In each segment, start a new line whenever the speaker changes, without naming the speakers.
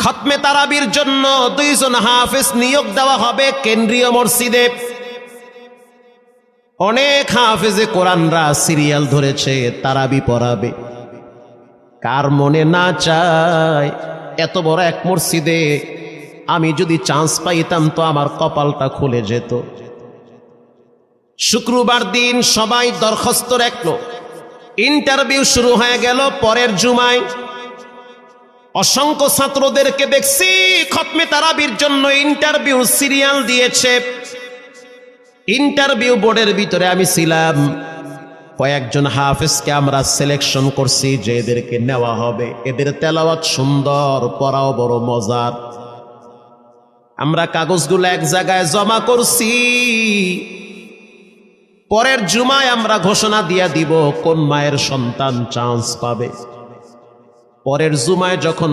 খতমে তারাবির জন্য 2 জন হাফেজ নিয়োগ দেওয়া হবে কেন্দ্রীয় মসজিদে। অনেক হাফেজে কোরআনরা সিরিয়াল ধরেছে তারাবি পড়াবে। কার মনে না চায় এত বড় এক মসজিদে আমি যদি চান্স পাইতাম তো আমার কপালটা খুলে যেত। শুক্রবার দিন সবাই দরখাস্ত রাখলো, ইন্টারভিউ শুরু হয়ে গেল পরের জুমায়। অসংখ্য ছাত্রদেরকে দেখছি খতমে তারাবির জন্য ইন্টারভিউ সিরিয়াল দিয়েছে। ইন্টারভিউ বোর্ডের ভিতরে আমি ছিলাম। কয়েকজন হাফেজকে আমরা সিলেকশন করছি যে এদেরকে নেওয়া হবে। এদের তেলাওয়াত সুন্দর, পড়াও বড় মজার। আমরা কাগজগুলো এক জায়গায় জমা করছি। পরের জুমায় আমরা ঘোষণা দিয়ে দিব কোন মায়ের সন্তান চান্স পাবে। পরের জুমায় যখন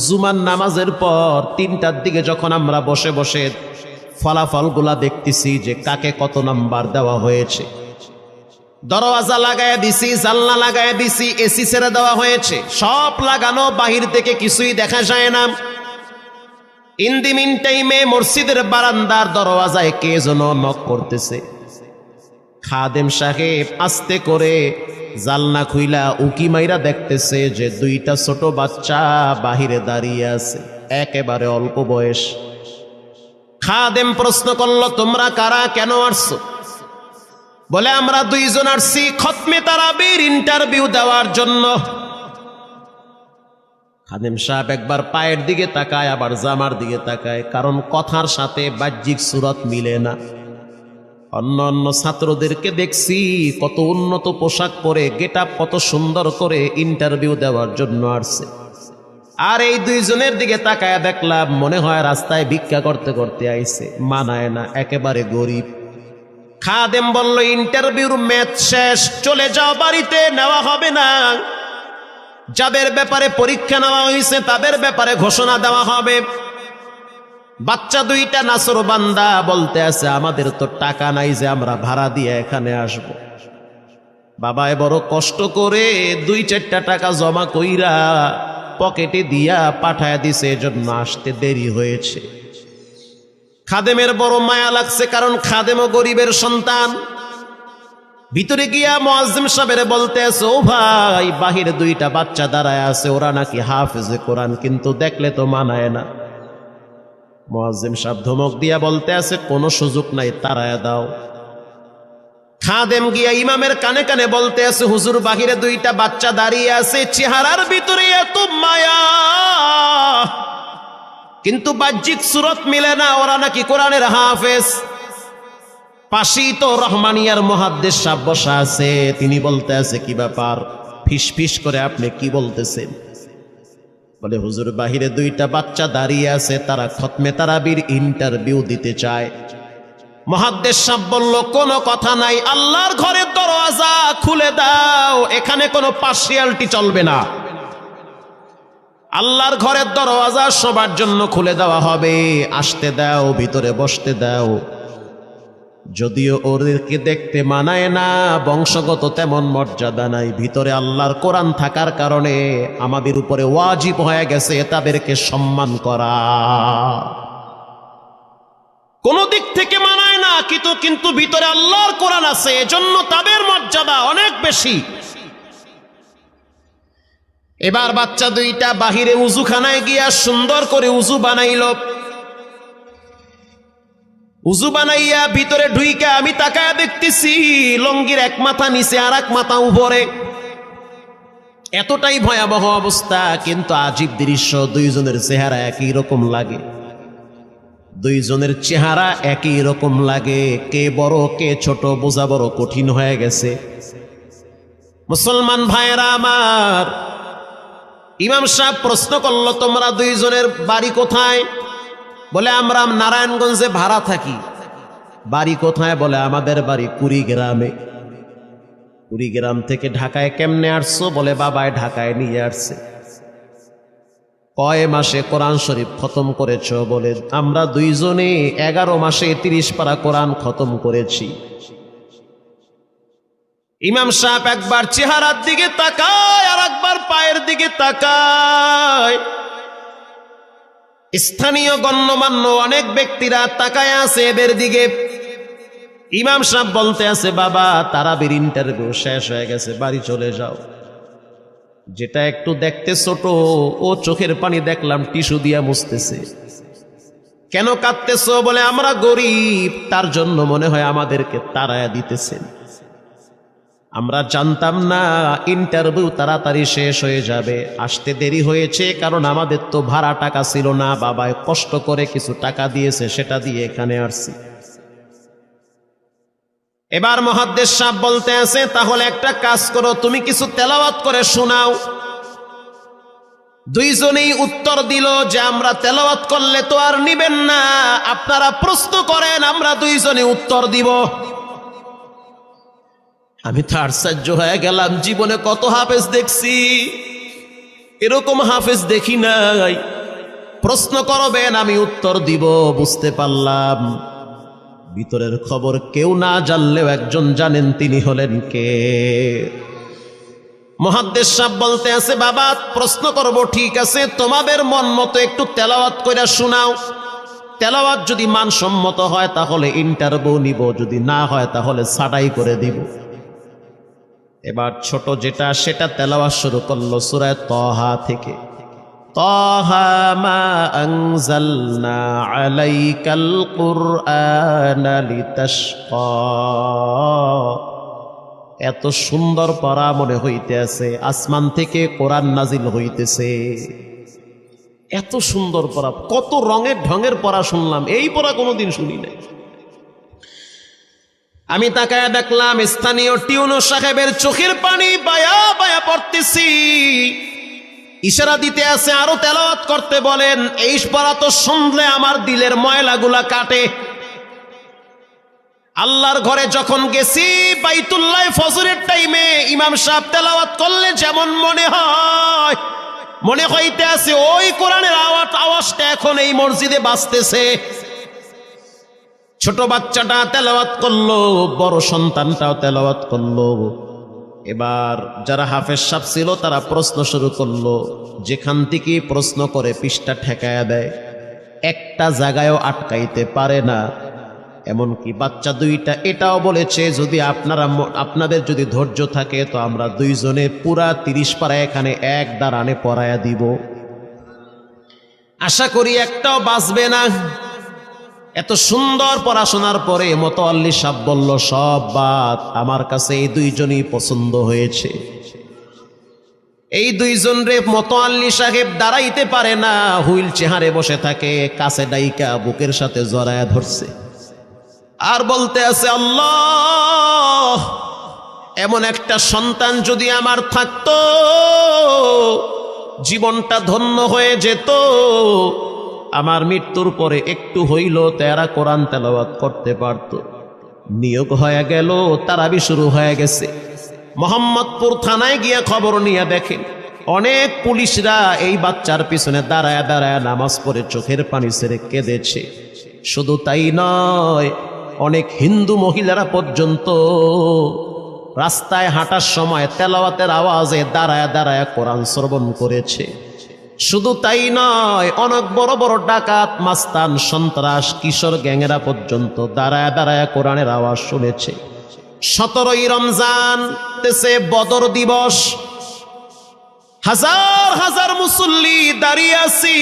জুমার নামাজের পর 3টার দিকে যখন আমরা বসে বসে ফলাফলগুলা দেখতেছি যে কাকে কত নাম্বার দেওয়া হয়েছে, দরওয়াজা লাগায় দিছি, জানলা লাগায় দিছি, এসি ছেড়ে দেওয়া হয়েছে, সব লাগানো, বাহির থেকে কিছুই দেখা যায় না। ইন দি মিন টাইমে মসজিদের বারান্দার দরওয়াজায় কে যেন নক করতেছে। খাদেম সাহেব আস্তে করে জালনা খুইলা উকি মাইরা দেখতেছে যে 2টা ছোট বাচ্চা বাহিরে দাঁড়িয়ে আছে, একেবারে অল্প বয়স। খাদেম প্রশ্ন করলো, তোমরা কারা, কেন আসছো? বলে, আমরা 2 জন আসছি খতমে তারাবির ইন্টারভিউ দেওয়ার জন্য। খাদেম সাহেব একবার পায়ের দিকে তাকায়, আবার জামার দিকে তাকায়, কারণ কথার সাথে বাহ্যিক সুরত মিলে না। অন্য অন্য ছাত্রদেরকে দেখছি কত উন্নত পোশাক পরে, গেট আপ কত সুন্দর করে ইন্টারভিউ দেওয়ার জন্য আসছে। আর এই 2 জনের দিকে তাকায় দেখলাম মনে হয় রাস্তায় ভিক্ষা করতে করতে আইছে, মানায় না, একেবারে গরিব। খাদেম বলল, ইন্টারভিউর ম্যাচ শেষ, চলে যাও বাড়িতে, নেওয়া হবে না। যাদের ব্যাপারে পরীক্ষা নেওয়া হয়েছে তাদের ব্যাপারে ঘোষণা দেওয়া হবে। বাচ্চা 2টা নাসর বান্দা বলতে আছে, আমাদের তো টাকা নাই যে আমরা ভাড়া দিয়ে এখানে আসব। বাবায় বড় কষ্ট করে 2-4টা টাকা জমা কইরা পকেটে দিয়া পাঠায় দিছে, এজন্য আসতে দেরি হয়েছে। খাদেমের বড় মায়া লাগছে, কারণ খাদেমও গরিবের সন্তান। ভিতরে গিয়া মুয়াজ্জিম সাহেবের বলতে আছে, ও ভাই, বাহিরে 2টা বাচ্চা দাঁড়ায় আছে, ওরা নাকি হাফেজে কোরআন, কিন্তু দেখলে তো মানায় না। মুয়াজ্জিম সাহেব ধমক দিয়া বলতে আছে, কোনো সুযোগ নাই, তাড়ায়া দাও। খাদেম গিয়া ইমামের কানে কানে বলতে আছে, হুজুর, বাহিরে 2টা বাচ্চা দাঁড়িয়ে আছে, চেহারার ভিতরে এত মায়া, কিন্তু বাহ্যিক সুরত মিলে না, ওরা নাকি কোরআনের হাফেজ। পাশেই তো রহমানিয়ার মুহাদ্দিস সাহেব বসা আছে, তিনি বলতে আছে, কি ব্যাপার, ফিস ফিস করে আপনি কি বলতেছেন? বলে, হুজুর, বাহিরে 2টা বাচ্চা দাঁড়িয়ে আছে, তারা খতমে তারাবির ইন্টারভিউ দিতে চায়। মুহাদ্দিস সাহেব বলল, কোনো কথা নাই, আল্লাহর ঘরের দরওয়াজা খুলে দাও, এখানে কোনো পার্সিয়ালিটি চলবে না। আল্লাহর ঘরের দরওয়াজা সবার জন্য খুলে দেওয়া হবে, আসতে দাও, ভিতরে বসতে দাও। যদিও ওদেরকে দেখতে মানায় না, বংশগত তেমন মর্যাদা নাই, ভিতরে আল্লাহর কোরআন থাকার কারণে আমাদের উপরে ওয়াজিব হয়ে গেছে তাদেরকে সম্মান করা। কোন দিক থেকে মানায় না, কিন্তু ভিতরে আল্লাহর কোরআন আছে, এজন্য তাদের মর্যাদা অনেক বেশি। এবার বাচ্চা 2টা বাহিরে উজুখানায় গিয়া সুন্দর করে উজু বানাইল। উজু বানাইয়া ভিতরে ঢুইকা আমি তাকায় দেখতেছি লঙ্গির এক মাথা নিচে আর এক মাথা উপরে, এতটাই ভয়াবহ অবস্থা। কিন্তু আজীব দৃশ্য, 2 জনের চেহারা একই রকম লাগে। 2 জনের চেহারা একই রকম লাগে, কে বড় কে ছোট বোঝা বড় কঠিন হয়ে গেছে। মুসলমান ভাইরা আমার, ইমাম সাহেব প্রশ্ন করলো, তোমরা 2 জনের বাড়ি কোথায়? বলে, আমরা নারায়ণগঞ্জে ভাড়া থাকি। বাড়ি কোথায়? বলে, আমাদের বাড়ি কুড়িগ্রামে। কুড়িগ্রাম থেকে ঢাকায় কেমনে আসছো? বলে, বাবায় ঢাকায় নিয়ে আসছে। কয় মাসে কোরআন শরীফ খতম করেছ? বলে, আমরা 2 জনে 11 মাসে 30 পারা কোরআন খতম করেছি। ইমাম সাহেব একবার চেহারার দিকে তাকায় আর একবার পায়ের দিকে তাকায়। স্থানীয় গণ্যমান্য অনেক ব্যক্তিরা তাকায় আছে এদের দিকে। ইমাম সাহেব বলতে আছে, বাবা তারাবির ইন্টারভিউ শেষ হয়ে গেছে, বাড়ি চলে যাও। যেটা একটু দেখতে ছোট, ও চোখের পানি দেখলাম টিস্যু দিয়া মুছতেছে। কেন কাঁদতেছো? বলে আমরা গরিব, তার জন্য মনে হয় আমাদেরকে তাড়ায়া দিতেছেন। আমরা জানতাম না ইন্টারভিউ তাড়াতাড়ি শেষ হয়ে যাবে, আসতে দেরি হয়েছে কারণ আমাদের তো ভাড়া টাকা ছিল না, বাবায় কষ্ট করে কিছু টাকা দিয়েছে, সেটা দিয়ে এখানে আসছি। এবার মুহাদ্দিস সাহেব বলতে আছে, তাহলে একটা কাজ করো, তুমি কিছু তেলাওয়াত করে শোনাও। দুইজনেই উত্তর দিল যে আমরা তেলাওয়াত করলে তো আর নিবেন না, আপনারা প্রশ্ন করেন, আমরা দুইজনে উত্তর দিব। আমি তো আশ্চর্য হয়ে গেলাম, জীবনে কত হাফেজ দেখছি, এরকম হাফেজ দেখি নাই। প্রশ্ন করবেন, আমি উত্তর দিব। বুঝতে পারলাম ভিতরের খবর কেউ না জানলেও একজন জানেন, তিনি হলেন কে? মুহাদ্দিস সাহেব বলতে আছে, বাবা প্রশ্ন করব ঠিক আছে, তোমাদের মন মতো একটু তেলাওয়াত কইরা শোনাও। তেলাওয়াত যদি মানসম্মত হয় তাহলে ইন্টারভিউ নিব, যদি না হয় তাহলে ছাঁটাই করে দিব। এবার ছোট যেটা সেটা তেলাওয়াত শুরু করলো সূরা তাহা থেকে। তাহা মা আনজালনা আলাইকাল কুরআনা লিতাশকা। এত সুন্দর পড়া মনে হইতে আছে, আসমান থেকে কোরআন নাজিল হইতেছে। এত সুন্দর পড়া, কত রঙের ঢঙের পড়া শুনলাম, এই পড়া কোনোদিন শুনি নাই। আমি তাকায় দেখলাম স্থানীয় টিউনো সাহেবের চোখের পানি বায়া বায়া পড়তেছি। ইশারা দিতে আছে আরো তেলাওয়াত করতে বলেন। এই পড়া তো শুনলে আমার দিলের ময়লাগুলা কাটে। আল্লাহর ঘরে যখন গেছি, বাইতুল্লাহ ফজরের টাইমে ইমাম সাহেব তেলাওয়াত করলে যেমন মনে হয়, মনে হইতে আছে ওই কোরআনের আওয়াজটা এখন এই মসজিদে বাজতেছে। ছোট বাচ্চাটা তেলাওয়াত করলো, বড় সন্তানটাও তেলাওয়াত করলো। এবার যারা হাফেজ সাহেব ছিল তারা প্রশ্ন শুরু করলো। যেখান থেকে প্রশ্ন করে পৃষ্ঠা ঠেকায়া দেয়, একটা জায়গায়ও আটকাইতে পারে না। এমনকি বাচ্চা দুইটা এটাও বলেছে, যদি আপনাদের যদি ধৈর্য থাকে তো আমরা দুইজনে পুরা 30 পারা এখানে এক দাঁড়ানে পড়ায়া দিব। আশা করি একটাও বাঁচবে না। এত সুন্দর পড়াশোনার পরে মোতাওয়াল্লি সাহেব বলল, সব বাদ, আমার কাছে এই দুইজনই পছন্দ হয়েছে। এই দুইজন রে মোতাওয়াল্লি সাহেব দাঁড়াইতে পারে না, হুইল চেহারে বসে থাকে, কাছে ডাইকা বুকের সাথে জড়ায়া ধরছে আর বলতে আছে, আল্লাহ এমন একটা সন্তান যদি আমার থাকতো, জীবনটা ধন্য হয়ে যেত। আমার মৃত্যুর পরে একটু হইল তেরা কোরআন তেলাওয়াত করতে পারত। নিয়োগ হয়ে গেল, তারাবি শুরু হয়ে গেছে। মোহাম্মদপুর থানায় গিয়ে খবর নিয়ে দেখেন অনেক পুলিশরা এই বাচ্চার পিছনে দাঁড়ায় দাঁড়ায় নামাজ পড়ে চোখের পানি ছেড়ে কেঁদেছে। শুধু তাই নয়, অনেক হিন্দু মহিলারা পর্যন্ত রাস্তায় হাঁটার সময় তেলাওয়াতের আওয়াজে দাঁড়ায় দাঁড়ায় কোরআন শ্রবণ করেছে। শুধু তাই নয়, অনেক বড় বড় ডাকাত, মাস্তান, সন্ত্রাস, কিশোর গ্যাংয়েরা পর্যন্ত দাঁড়ায় দাঁড়ায় কোরআনের আওয়াজ শুনেছে। 17ই রমজান দেশে বদর দিবস, হাজার হাজার মুসল্লি দাঁড়িয়ে আছি।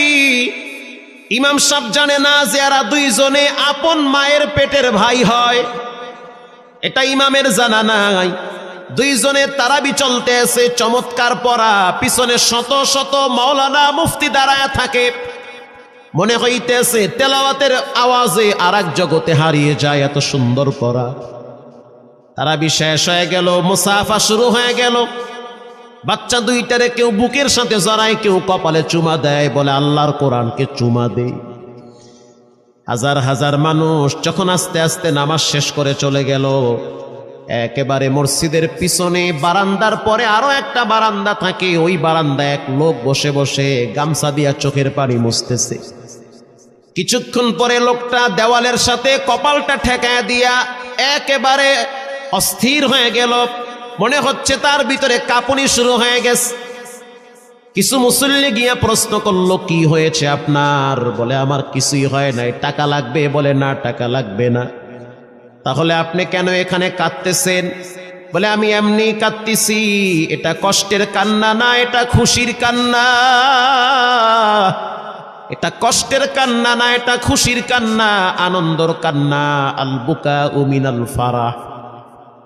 ইমাম সাহেব জানে না যে এরা দুইজনে আপন মায়ের পেটের ভাই হয়, এটা ইমামের জানা নাই। দুইজনে তারাবি চলতে আছে, চমৎকার পড়া, পিছনে শত শত মাওলানা মুফতি দাঁড়ায় থাকে। মনে হইতেছে তেলাওয়াতের আওয়াজে আর এক জগতে হারিয়ে যায়, এত সুন্দর পড়া। তারাবি শেষ হয়ে গেল, মুসাফা শুরু হয়ে গেল। বাচ্চা দুইটারে কেউ বুকের সাথে জড়ায়, কেউ কপালে চুমা দেয়, বলে আল্লাহর কোরআনকে চুমা দেই। হাজার হাজার মানুষ যখন আস্তে আস্তে নামাজ শেষ করে চলে গেল, একেবারে মসজিদের পিছনে বারান্দার পরে আরো একটা বারান্দা থাকে, ওই বারান্দায় এক লোক বসে বসে গামছা দিয়া চোখের পানি মুছতেছে। কিছুক্ষণ পরে লোকটা দেওয়ালের সাথে কপালটা ঠেকায় দিয়া একেবারে অস্থির হয়ে গেল। মনে হচ্ছে তার ভিতরে কাঁপুনি শুরু হয়ে গেছে। কিছু মুসল্লি গিয়া প্রশ্ন করলো, কি হয়েছে আপনার? বলে আমার কিছুই হয় নাই। টাকা লাগবে? বলে না, টাকা লাগবে না। তাহলে আপনি কেন এখানে কাঁদতেছেন? বলে আমি এমনি কাঁদতেছি, এটা কষ্টের কান্না না, এটা খুশির কান্না। এটা কষ্টের কান্না না, এটা খুশির কান্না, আনন্দর কান্না। আল বুকা মিনাল ফারাহ।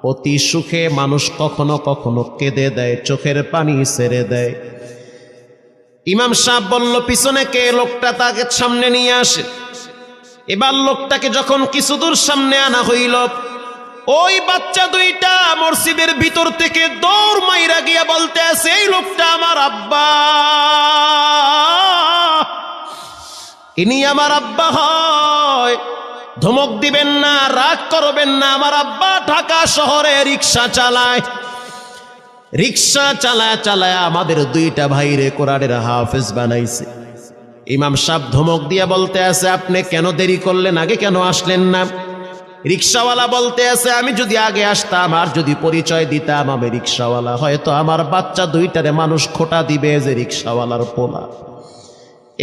অতি সুখে মানুষ কখনো কখনো কেঁদে দেয়, চোখের পানি ছেড়ে দেয়। ইমাম সাহেব বলল, পিছনে কে? লোকটা তাকে সামনে নিয়ে আসে। এবার লোকটাকে যখন কিছু দূর সামনে আনা হইল, ওই বাচ্চা দুইটা মসজিদের ভিতর থেকে দৌড় মাইরা গিয়া বলতে আছে, এই লোকটা আমার আব্বা, ইনি আমার আব্বা হয়। ধমক দিবেন না, রাগ করবেন না। আমার আব্বা ঢাকা শহরে রিক্সা চালায়। রিক্সা চালায় চালায় আমাদের দুইটা ভাইরে কোরআনের হাফেজ বানাইছে। ইমাম সাহেব ধমক দিয়ে বলতে আছে, আপনি কেন দেরি করলেন? আগে কেন আসলেন না? রিক্সাওয়ালা বলতে আছে, আমি যদি আগে আসতাম আর যদি পরিচয় দিতাম আমি রিক্সাওয়ালা, হয়তো আমার বাচ্চা দুইটারে মানুষ খোটা দিবে যে রিক্সাওয়ালার পোলা।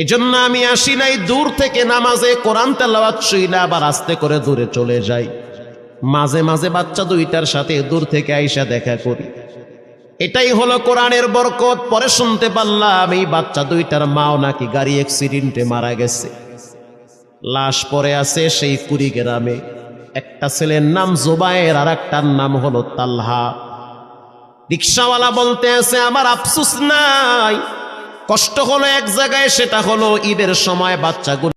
এজন্য আমি আসি নাই। দূর থেকে নামাজে কোরআন তেলাওয়াত শুইলা আবার আস্তে করে দূরে চলে যাই। মাঝে মাঝে বাচ্চা দুইটার সাথে দূর থেকে আইসা দেখা করি। এটাই হলো কোরআনের বরকত। পরে শুনতে পারলাম এই বাচ্চা দুইটার মাও নাকি গাড়ি অ্যাক্সিডেন্টে মারা গেছে। লাশ পড়ে আছে সেই কুড়িগ্রামে। একটা ছেলের নাম জুবায়ের আর একটার নাম হলো তালহা। রিক্সাওয়ালা বলতে আছে, আমার আফসোস নাই, কষ্ট হলো এক জায়গায়, সেটা হলো ঈদের সময় বাচ্চাগুলো